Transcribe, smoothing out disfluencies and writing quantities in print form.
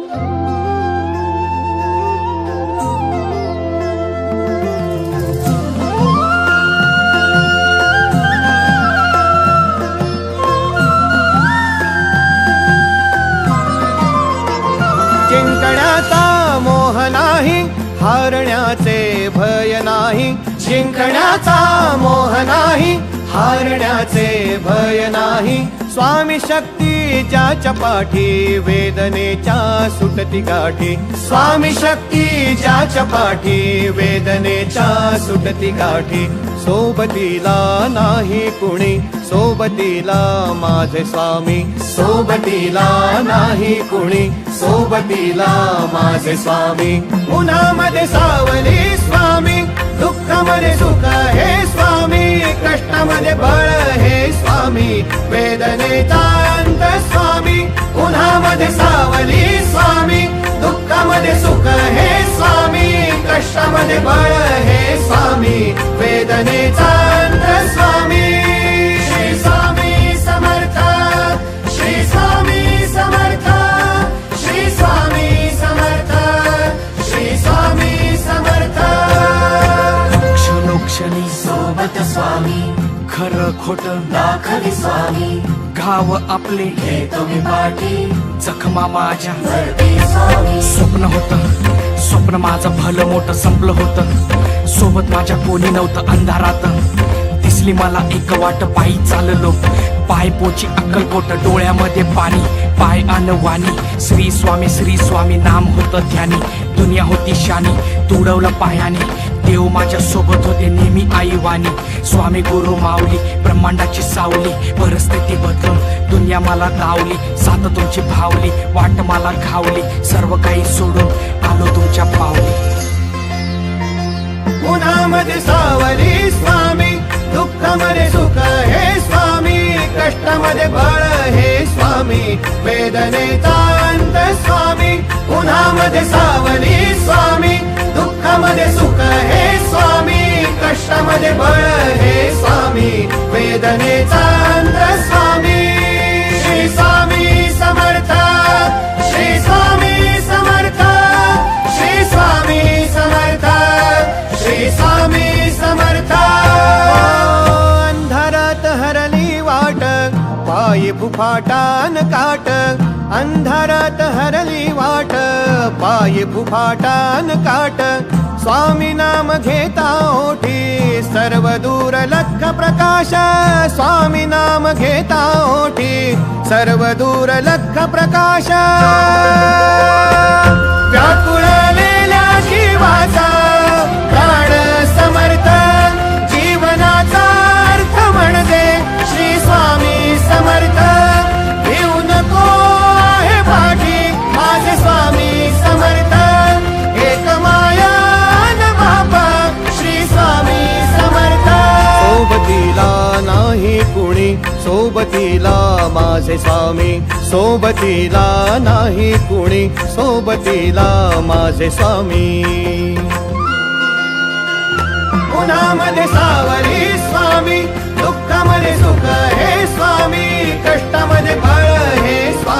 जिंकण्याचा मोह नाही, हारण्याचे भय नाही. जिंकण्याचा मोह नाही, हारण्याचे भय नाही. स्वामी शक्ती ज्याच्या पाठी, वेदनेच्या सुटती गाठी. स्वामी शक्ती ज्याच्या पाठी, वेदनेच्या सुटती गाठी. सोबतीला नाही कुणी, सोबतीला माझे स्वामी. सोबतीला नाही कुणी, सोबतीला माझे स्वामी. उन्हामध्ये सावली स्वामी, दुःखामध्ये सुख हे स्वामी. कष्टामध्ये बळ हे स्वामी, वेदनेचा अंत स्वामी. उन्हामध्ये सावली स्वामी, दुःखामध्ये सुख हे स्वामी. कष्टामध्ये बळ हे स्वामी, वेदनेचा अंत स्वामी. श्री स्वामी समर्थ, श्री स्वामी समर्थ, श्री स्वामी समर्थ, श्री स्वामी समर्थ. क्षणोक्षणी सोबत स्वामी, खरं खोट दाखवी स्वामी. गाव आपले हे तुम्ही पाठी, जखमा माझ्या स्वामी. स्वप्न होतं, स्वप्न माझं भलं मोठं संपलं होतं. सोबत माझ्या कोणी नव्हतं अंधारात. दिसली मला एक वाट, पायी चाललो पाय पोची अक्कलकोट. डोळ्यामध्ये पाणी, पाय अनवाणी. श्री स्वामी नाम होतं ध्यानी. दुनिया होती शानी, तुडवलं पायाने. देव माझ्या सोबत होते नेहमी आईवानी. स्वामी गुरु माऊली, ब्रह्मांडाची सावली. परिस्थिती बदलून दुनिया मला धावली. साथ तुमची भावली, वाट मला घावली. सर्व काही सोडून आलो तुमच्या पावली. उन्हामध्ये सावली स्वामी, दुःखामध्ये सुख हे स्वामी. कष्टामध्ये बळ हे स्वामी, वेदनेचा अंत स्वामी. उन्हामध्ये सावली स्वामी, दुःखामध्ये सुख हे स्वामी. कष्टामध्ये बळ हे स्वामी, वेदनेचा अंत स्वामी. श्री स्वामी समर्थ, श्री स्वामी समर्थ, श्री स्वामी समर्थ, श्री स्वामी समर्थ. अंधारात हरली वाट, पायी फुफाटान काट. अंधारात हरली वाट, पायी फुफाटान काट. स्वामी नाम घेता ओठी, सर्व दूर लख प्रकाश. स्वामी नाम घेता ओठी, सर्व दूर लख प्रकाश. व्याकुळलेल्या जीवाचा प्राण समर्थ, जीवनाचा अर्थ म्हणजे श्री स्वामी समर्थ. घेऊ नको आहे पाठी, माझे स्वामी समर्थ. एक माया न बापा, श्री स्वामी समर्थ. सोबतीला नाही कुणी, सोबतीला माझे स्वामी. सोबतीला नाही कुणी, सोबतीला माझे स्वामी. उन्हामध्ये सावली स्वामी, दुःखामध्ये सुख हे स्वामी. कष्टामध्ये बळ हे स्वामी.